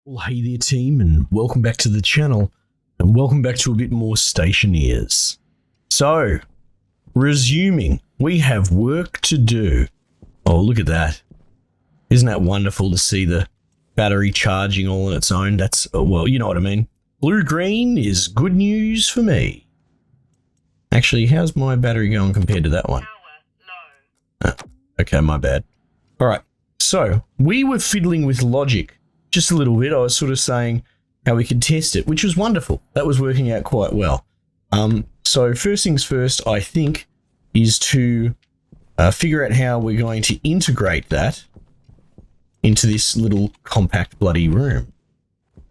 Well, hey there team, and welcome back to the channel, and welcome back to a bit more Stationeers. So, resuming, we have work to do. Oh, look at that. Isn't that wonderful to see the battery charging all on its own? That's, well, you know what I mean. Blue-green is good news for me. Actually, how's my battery going compared to that one? Oh, okay, my bad. Alright, so, we were fiddling with logic just a little bit. I was sort of saying how we could test it, which was wonderful. That was working out quite well. So first things first, I think, is to figure out how we're going to integrate that into this little compact bloody room.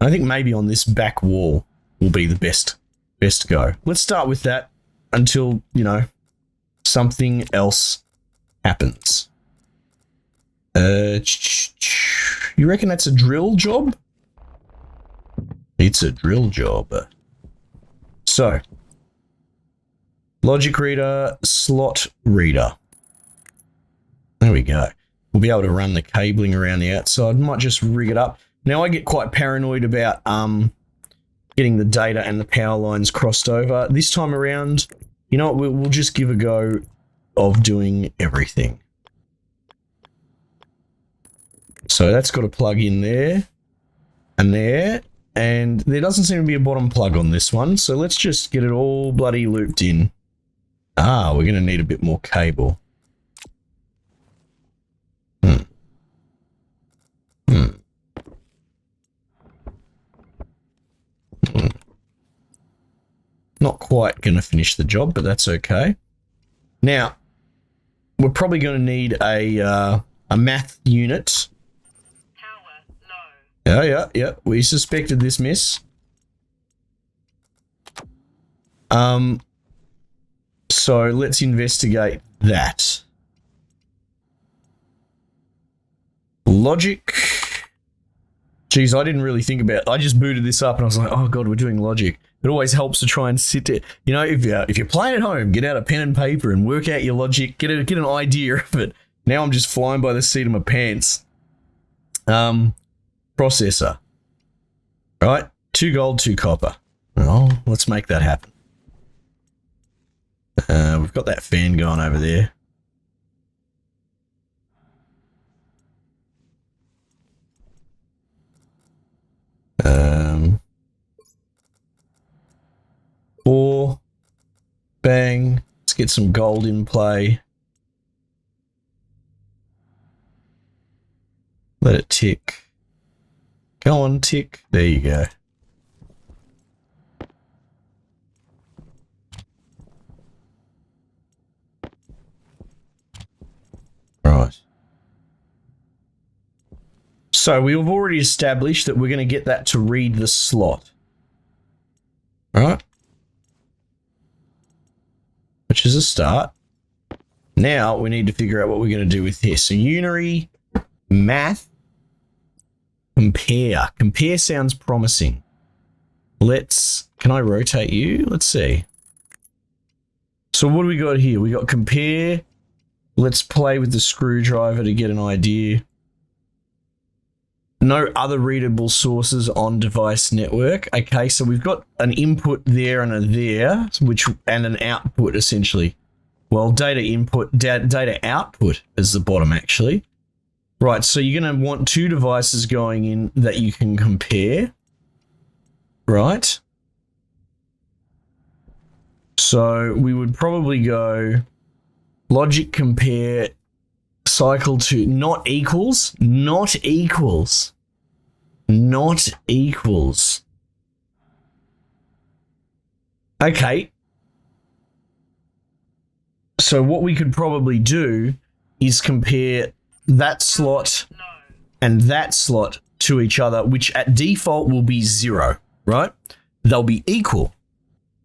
I think maybe on this back wall will be the best go. Let's start with that until, you know, something else happens. You reckon that's a drill job? It's a drill job. So, logic reader, slot reader. There we go. We'll be able to run the cabling around the outside. Might just rig it up. Now, I get quite paranoid about getting the data and the power lines crossed over. This time around, you know what, we'll just give a go of doing everything. So that's got to plug in there, and there doesn't seem to be a bottom plug on this one, so let's just get it all bloody looped in. Ah, we're going to need a bit more cable. Not quite going to finish the job, but that's okay. Now, we're probably going to need a math unit. Yeah, we suspected this miss. So let's investigate that. Logic. Geez, I didn't really think about it. I just booted this up and I was like, oh god, we're doing logic. It always helps to try and sit there. You know, if you're playing at home, get out a pen and paper and work out your logic, get an idea of it. Now I'm just flying by the seat of my pants. Processor. Right, 2 gold, 2 copper. Oh, let's make that happen. We've got that fan going over there. Four. Bang. Let's get some gold in play. Let it tick. Go on, tick. There you go. Right. So we've already established that we're going to get that to read the slot. Right? Which is a start. Now we need to figure out what we're going to do with this. So unary, math, compare. Compare sounds promising. Can I rotate you? Let's see. So what do we got here? We got compare. Let's play with the screwdriver to get an idea. No other readable sources on device network. Okay, so we've got an input there and a there, and an output essentially. Well, data input, data output is the bottom actually. Right, so you're going to want 2 devices going in that you can compare. Right? So we would probably go logic compare cycle to not equals. Okay. So what we could probably do is compare that slot and that slot to each other, which at default will be 0, right? They'll be equal.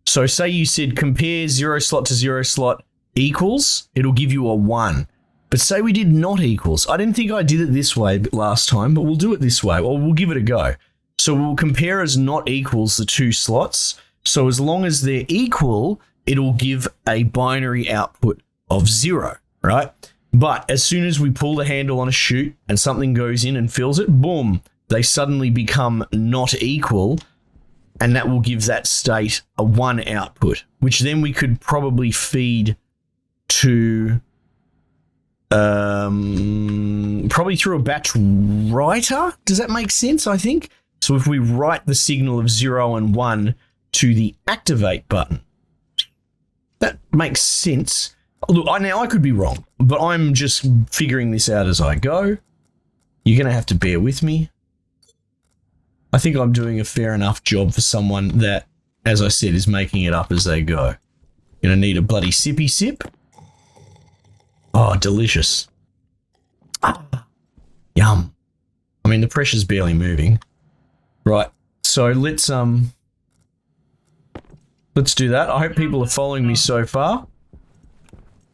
So say you said compare 0 slot to 0 slot equals, it'll give you a 1. But say we did not equals. I didn't think I did it this way last time, but we'll do it this way, or we'll give it a go. So we'll compare as not equals the 2 slots. So as long as they're equal, it'll give a binary output of 0, right? But as soon as we pull the handle on a chute and something goes in and fills it, boom, they suddenly become not equal, and that will give that state a 1 output, which then we could probably feed to probably through a batch writer. Does that make sense? I think so. If we write the signal of 0 and 1 to the activate button, that makes sense. Look, now I could be wrong, but I'm just figuring this out as I go. You're going to have to bear with me. I think I'm doing a fair enough job for someone that, as I said, is making it up as they go. Going to need a bloody sippy sip. Oh, delicious. Ah, yum. I mean, the pressure's barely moving. Right, so let's do that. I hope people are following me so far.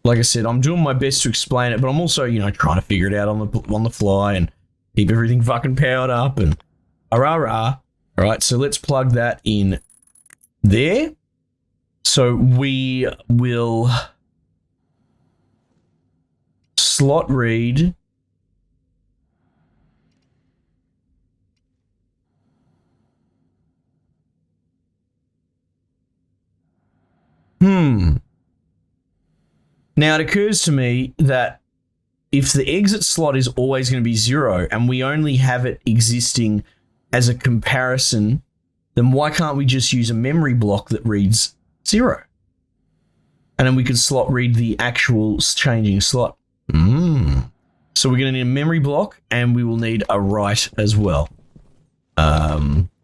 Like I said, I'm doing my best to explain it, but I'm also, you know, trying to figure it out on the fly and keep everything fucking powered up and rah. All right, so let's plug that in there. So we will slot read Now it occurs to me that if the exit slot is always going to be 0 and we only have it existing as a comparison, then why can't we just use a memory block that reads 0? And then we could slot read the actual changing slot. So we're going to need a memory block, and we will need a write as well.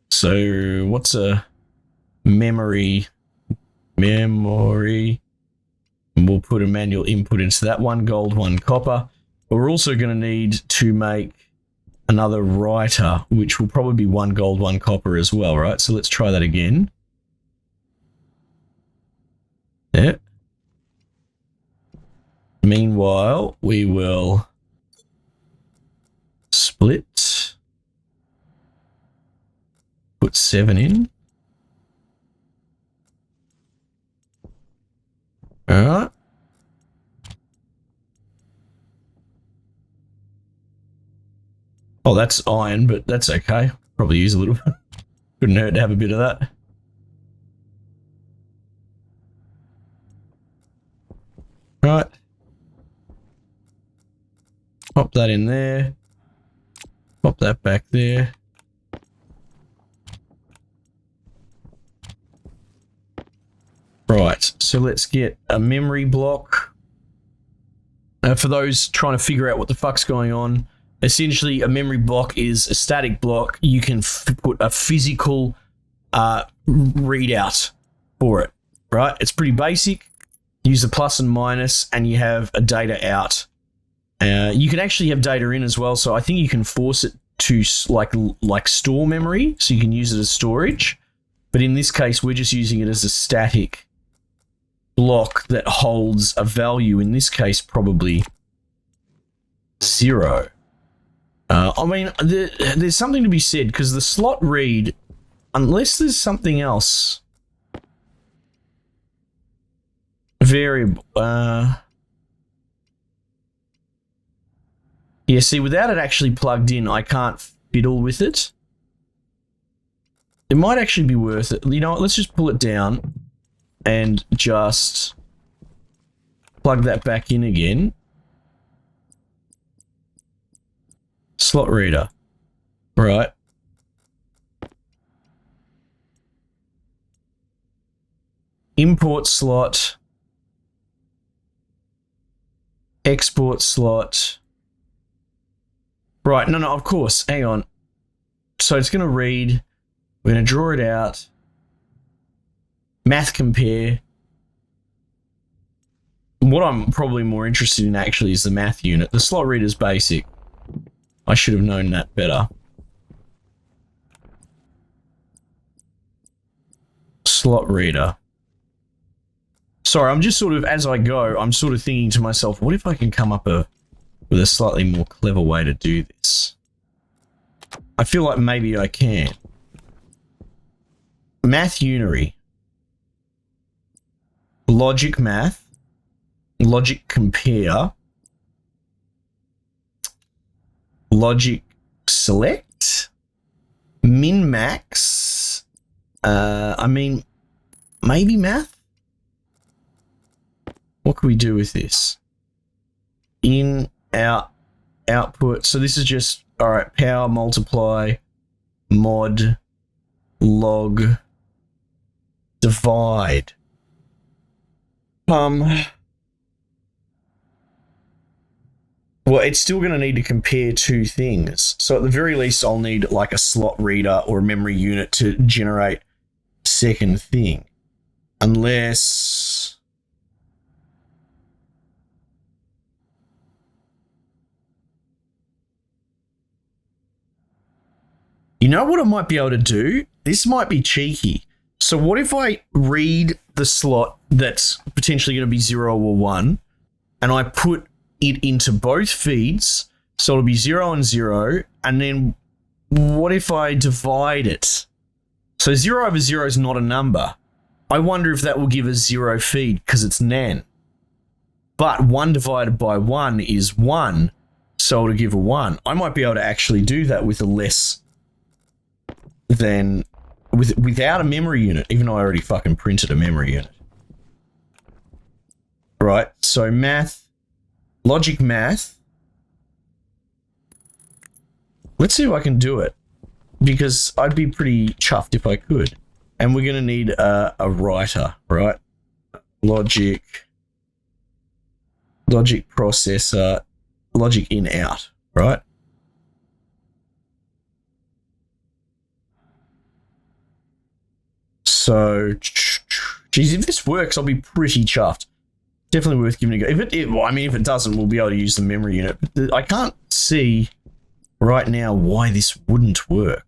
So what's a memory? And we'll put a manual input into that, 1 gold, 1 copper. But we're also going to need to make another writer, which will probably be 1 gold, 1 copper as well, right? So let's try that again. Yeah. Meanwhile, we will split, put 7 in. All right. Oh, that's iron, but that's okay. Probably use a little bit. Couldn't hurt to have a bit of that. Right. Pop that in there. Pop that back there. Right, so let's get a memory block. For those trying to figure out what the fuck's going on, essentially a memory block is a static block. You can put a physical readout for it, right? It's pretty basic. Use the plus and minus, and you have a data out. You can actually have data in as well, so I think you can force it to like store memory, so you can use it as storage. But in this case, we're just using it as a static block that holds a value, in this case probably 0. I mean, there's something to be said, because the slot read, unless there's something else variable, yeah, see, without it actually plugged in, I can't fiddle with it. It might actually be worth it. You know what, let's just pull it down and just plug that back in again. Slot reader. Right. Import slot. Export slot. Right, no, of course. Hang on. So it's going to read. We're going to draw it out. Math compare. What I'm probably more interested in actually is the math unit. The slot reader is basic. I should have known that better. Slot reader. Sorry, I'm just sort of, as I go, I'm sort of thinking to myself, what if I can come up with a slightly more clever way to do this? I feel like maybe I can. Math unary. Logic math, logic compare, logic select, Min-max. I mean, maybe math? What can we do with this? In, out, output. So this is just, all right, power, multiply, mod, log, divide. Well, it's still going to need to compare two things. So at the very least, I'll need like a slot reader or a memory unit to generate second thing. Unless... You know what I might be able to do? This might be cheeky. So what if I read the slot that's potentially going to be 0 or 1, and I put it into both feeds, so it'll be 0 and 0, and then what if I divide it? So 0 over 0 is not a number. I wonder if that will give a 0 feed because it's nan. But 1 divided by 1 is 1, so it'll give a 1. I might be able to actually do that with a less than... without a memory unit, even though I already fucking printed a memory unit. Right, so math, logic math. Let's see if I can do it, because I'd be pretty chuffed if I could. And we're going to need a writer, right? Logic processor, logic in out, right? So, geez, if this works, I'll be pretty chuffed. Definitely worth giving it a go. Well, I mean, if it doesn't, we'll be able to use the memory unit. But I can't see right now why this wouldn't work.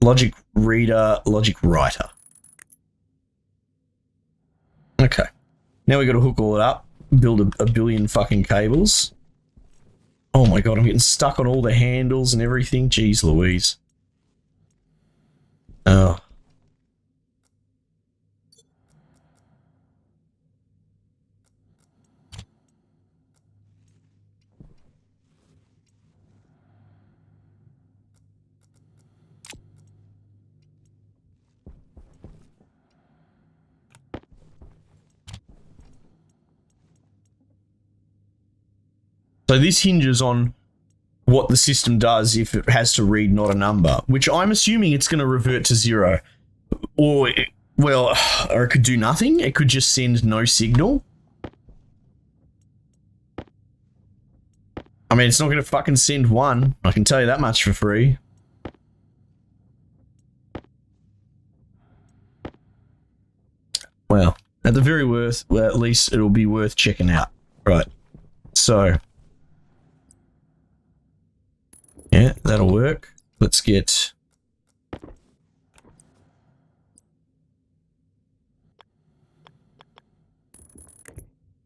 Logic reader, logic writer. Okay. Now we got to hook all it up, build a billion fucking cables. Oh my god, I'm getting stuck on all the handles and everything. Jeez Louise. Oh. So this hinges on what the system does if it has to read not a number, which I'm assuming it's going to revert to 0. Or, well, or it could do nothing. It could just send no signal. I mean, it's not going to fucking send 1. I can tell you that much for free. Well, at the very worst, well, at least it'll be worth checking out. Right. So... yeah, that'll work. Let's get...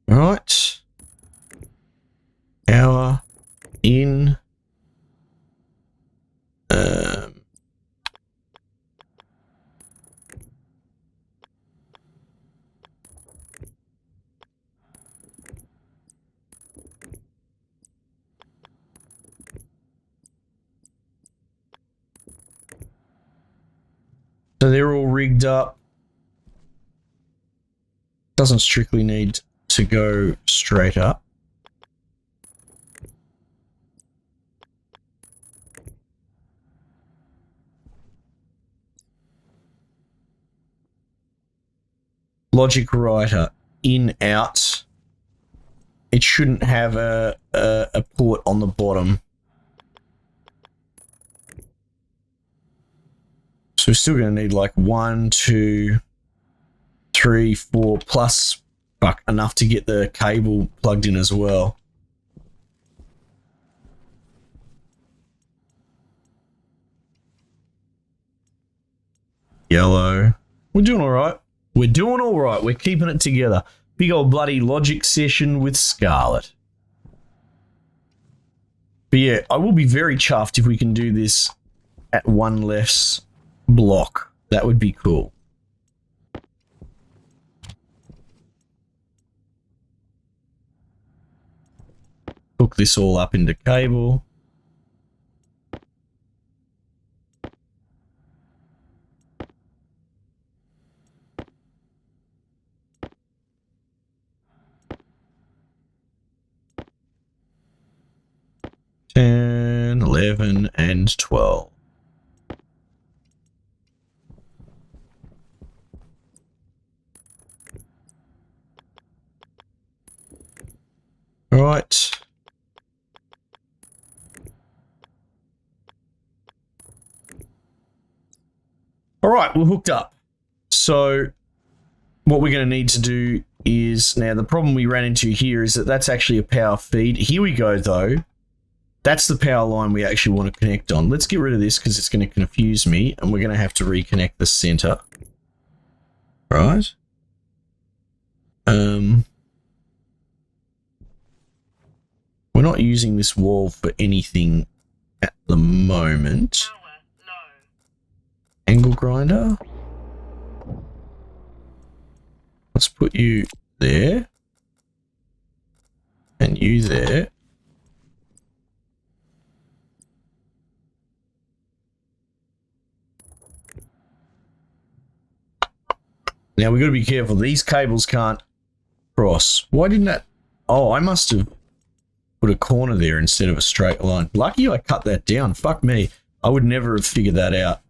right. Hour in... so they're all rigged up. Doesn't strictly need to go straight up. Logic writer in out. It shouldn't have a port on the bottom. So we're still going to need like 1, 2, 3, 4 plus enough to get the cable plugged in as well. Yellow. We're doing all right. We're doing all right. We're keeping it together. Big old bloody logic session with Scarlet. But yeah, I will be very chuffed if we can do this at 1 less block. That would be cool. Hook this all up into cable. 11 and 12. Right. All right, we're hooked up. So what we're going to need to do is, now the problem we ran into here is that that's actually a power feed. Here we go though. That's the power line we actually want to connect on. Let's get rid of this because it's going to confuse me, and we're going to have to reconnect the center. Right. We're not using this wall for anything at the moment. Angle grinder. Let's put you there. And you there. Now we've got to be careful. These cables can't cross. Why didn't that? Oh, I must have put a corner there instead of a straight line. Lucky I cut that down. Fuck me. I would never have figured that out.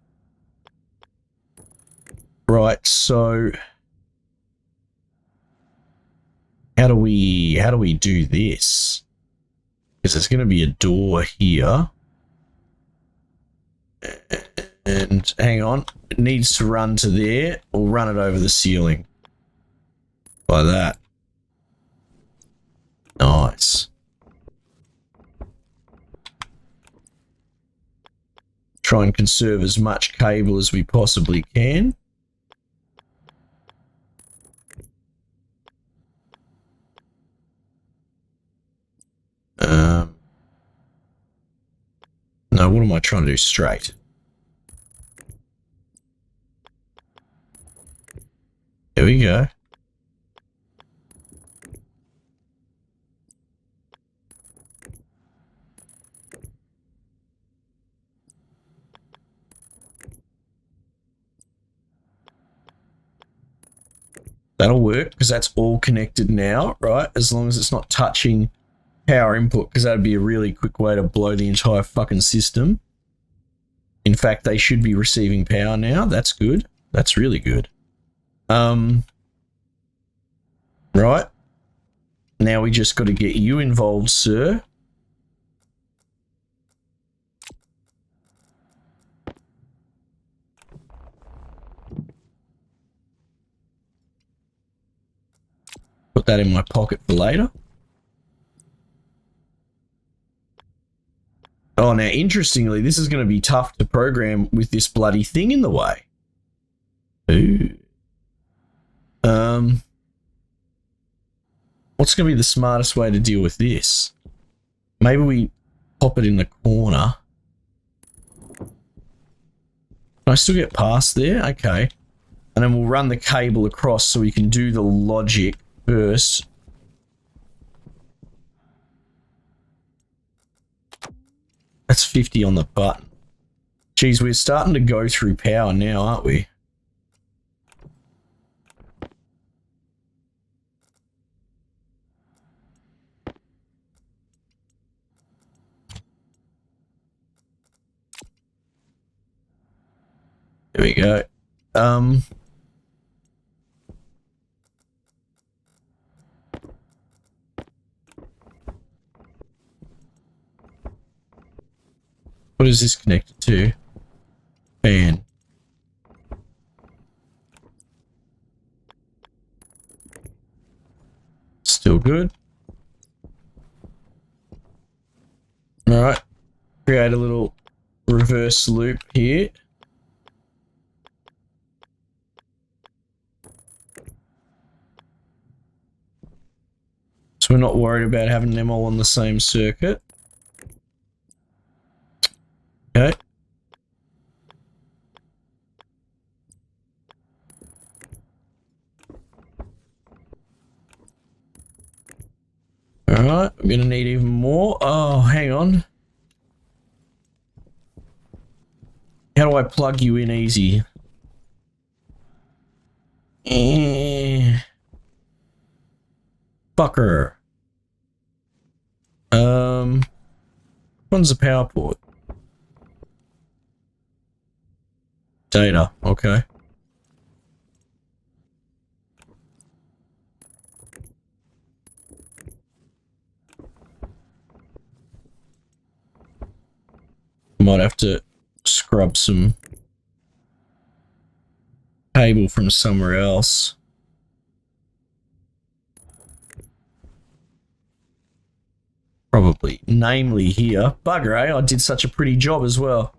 Right, so how do we do this? Because there's going to be a door here. And hang on, it needs to run to there. We'll run it over the ceiling. Like that. Nice. Try and conserve as much cable as we possibly can. No, what am I trying to do? Straight. There we go. That'll work because that's all connected now, right? As long as it's not touching power input, because that'd be a really quick way to blow the entire fucking system. In fact, they should be receiving power now. That's good. That's really good. Right. Now we just got to get you involved, sir. Put that in my pocket for later. Oh, now, interestingly, this is going to be tough to program with this bloody thing in the way. Ooh. What's going to be the smartest way to deal with this? Maybe we pop it in the corner. Can I still get past there? Okay. And then we'll run the cable across so we can do the logic first. That's 50 on the button. Geez, we're starting to go through power now, aren't we? There we go. What is this connected to? Fan. Still good. Alright. Create a little reverse loop here. So we're not worried about having them all on the same circuit. Okay. Alright, I'm gonna need even more. Oh, hang on. How do I plug you in easy? Fucker. One's the power port. Data, okay. Might have to scrub some cable from somewhere else. Probably, namely here. Bugger, eh? I did such a pretty job as well.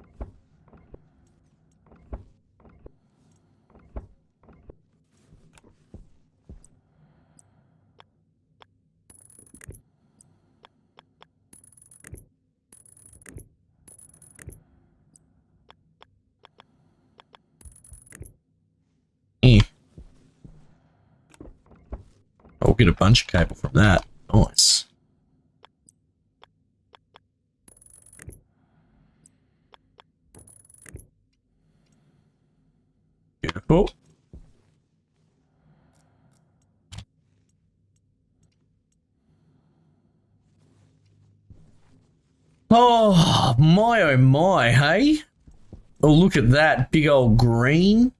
I'll get a bunch of cable from that. Nice. Beautiful. Oh my, hey? Oh, look at that big old green.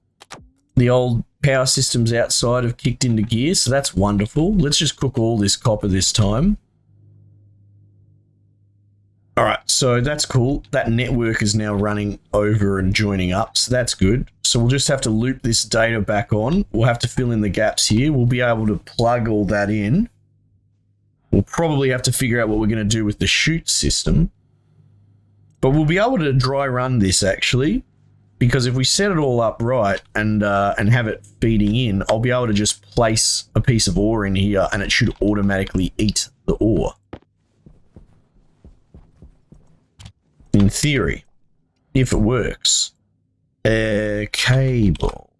The old power systems outside have kicked into gear, so that's wonderful. Let's just cook all this copper this time. All right, so that's cool. That network is now running over and joining up, so that's good. So we'll just have to loop this data back on. We'll have to fill in the gaps here. We'll be able to plug all that in. We'll probably have to figure out what we're going to do with the chute system. But we'll be able to dry run this, actually, because if we set it all up right and have it feeding in, I'll be able to just place a piece of ore in here and it should automatically eat the ore. In theory, if it works. Cable.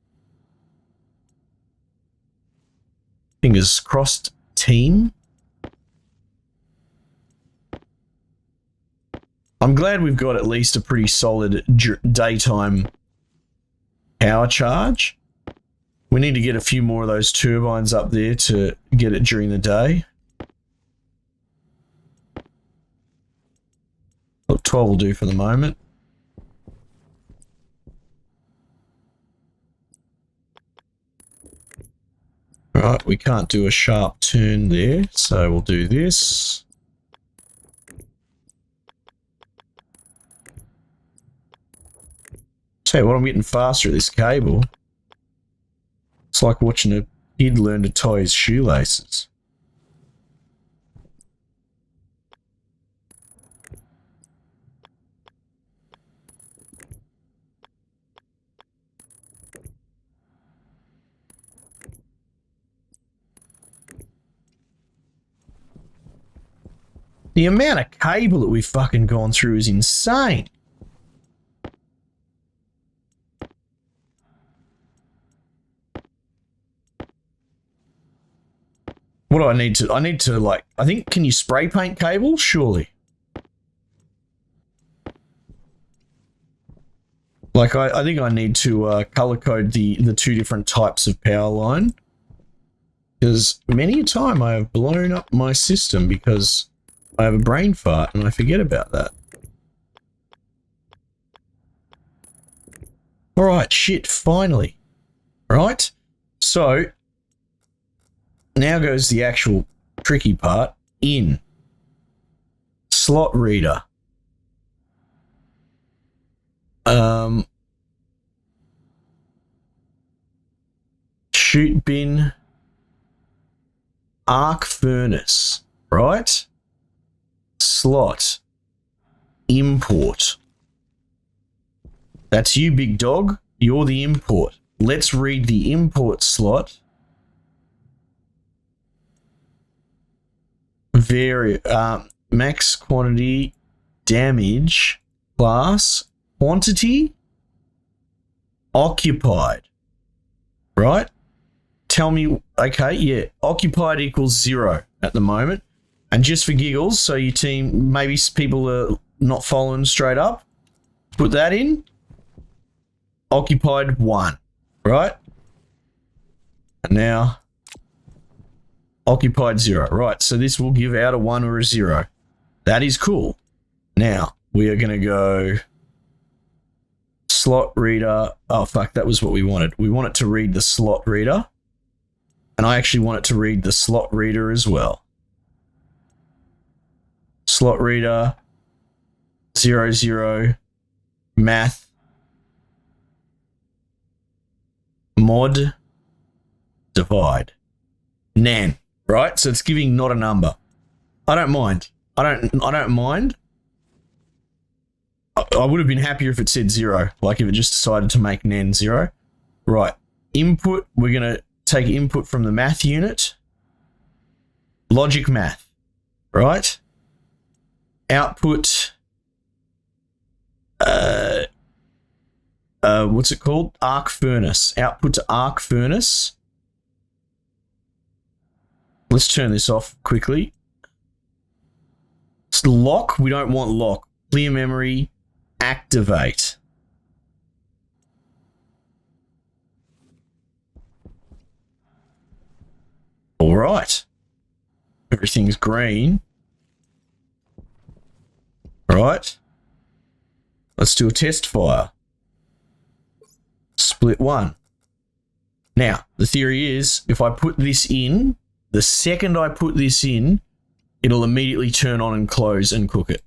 Fingers crossed, team. I'm glad we've got at least a pretty solid daytime power charge. We need to get a few more of those turbines up there to get it during the day. Look, 12 will do for the moment. Right, we can't do a sharp turn there, so we'll do this. Tell you what, I'm getting faster at this cable. It's like watching a kid learn to tie his shoelaces. The amount of cable that we've fucking gone through is insane. What do I need to... I need to, like... I think... Can you spray paint cable? Surely. Like, I think I need to color code the two different types of power line. Because many a time I have blown up my system because I have a brain fart and I forget about that. Alright, shit, finally. Right? So... Now goes the actual tricky part. In. Slot reader. Chute bin. Arc furnace. Right? Slot. Import. That's you, big dog. You're the import. Let's read the import slot. Max quantity, damage, class, quantity, occupied, right? Tell me, okay, yeah, occupied equals 0 at the moment. And just for giggles, so your team, maybe people are not following straight up, put that in, occupied 1, right? And now... occupied 0. Right, so this will give out a 1 or a 0. That is cool. Now, we are going to go slot reader. Oh, fuck, that was what we wanted. We want it to read the slot reader. And I actually want it to read the slot reader as well. Slot reader, 00, math, mod, divide, nan, right? So it's giving not a number. I don't mind. I don't mind. I would have been happier if it said 0, like if it just decided to make nan 0. Right, input, we're going to take input from the math unit. Logic math, right? Output, what's it called? Arc furnace. Output to arc furnace. Let's turn this off quickly. It's lock, we don't want lock. Clear memory, activate. All right. Everything's green. Right. Let's do a test fire. Split 1. Now, the theory is if I put this in, the second I put this in, it'll immediately turn on and close and cook it.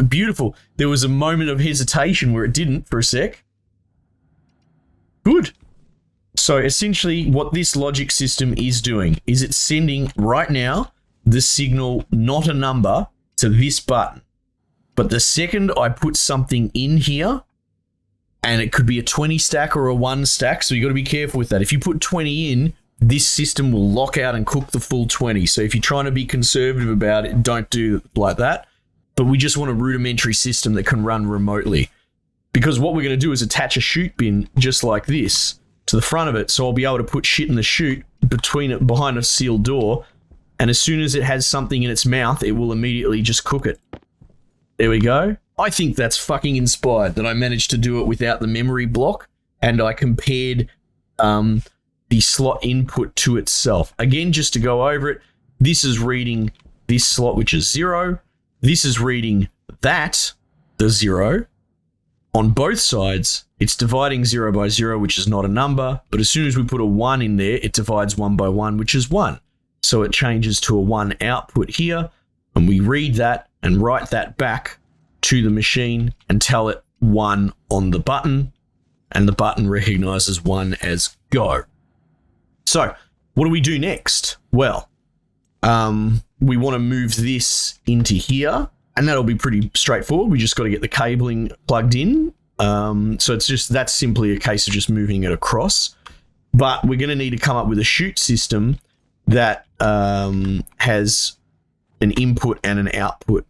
Beautiful. There was a moment of hesitation where it didn't for a sec. Good. So essentially what this logic system is doing is it's sending right now the signal not a number to this button. But the second I put something in here, and it could be a 20 stack or a 1 stack, so you got to be careful with that. If you put 20 in, this system will lock out and cook the full 20. So if you're trying to be conservative about it, don't do it like that. But we just want a rudimentary system that can run remotely. Because what we're going to do is attach a chute bin just like this to the front of it. So I'll be able to put shit in the chute behind a sealed door. And as soon as it has something in its mouth, it will immediately just cook it. There we go. I think that's fucking inspired that I managed to do it without the memory block. And I compared the slot input to itself. Again, just to go over it, this is reading this slot, which is 0. This is reading that, the 0. On both sides, it's dividing 0 by 0, which is not a number. But as soon as we put a 1 in there, it divides 1 by 1, which is 1. So it changes to a 1 output here. And we read that and write that back to the machine and tell it 1 on the button. And the button recognizes 1 as go. So what do we do next? Well, we want to move this into here, and that'll be pretty straightforward. We just got to get the cabling plugged in. So that's simply a case of just moving it across. But we're going to need to come up with a chute system that has an input and an output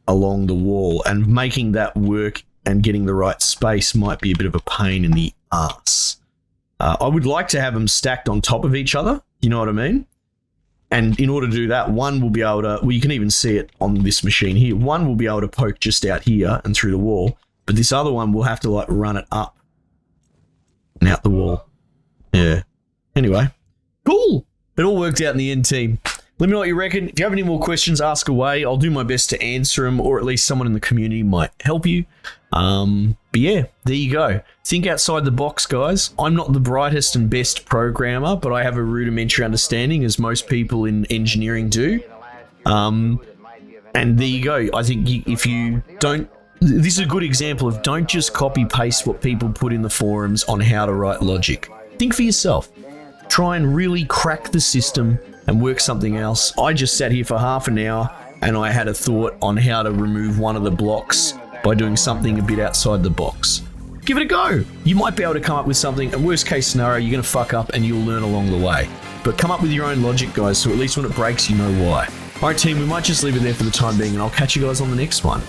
along the wall, and making that work and getting the right space might be a bit of a pain in the ass. I would like to have them stacked on top of each other. You know what I mean? And in order to do that, one will be able to, well, you can even see it on this machine here. One will be able to poke just out here and through the wall, but this other one will have to like run it up and out the wall. Yeah. Anyway, cool. It all worked out in the end, team. Let me know what you reckon. If you have any more questions, ask away. I'll do my best to answer them, or at least someone in the community might help you. But yeah, there you go. Think outside the box, guys. I'm not the brightest and best programmer, but I have a rudimentary understanding, as most people in engineering do. And there you go. I think if you don't, this is a good example of don't just copy paste what people put in the forums on how to write logic. Think for yourself. Try and really crack the system and work something else. I just sat here for half an hour and I had a thought on how to remove one of the blocks by doing something a bit outside the box. Give it a go. You might be able to come up with something. A worst case scenario, you're going to fuck up and you'll learn along the way. But come up with your own logic, guys, so at least when it breaks, you know why. All right, team, we might just leave it there for the time being, and I'll catch you guys on the next one.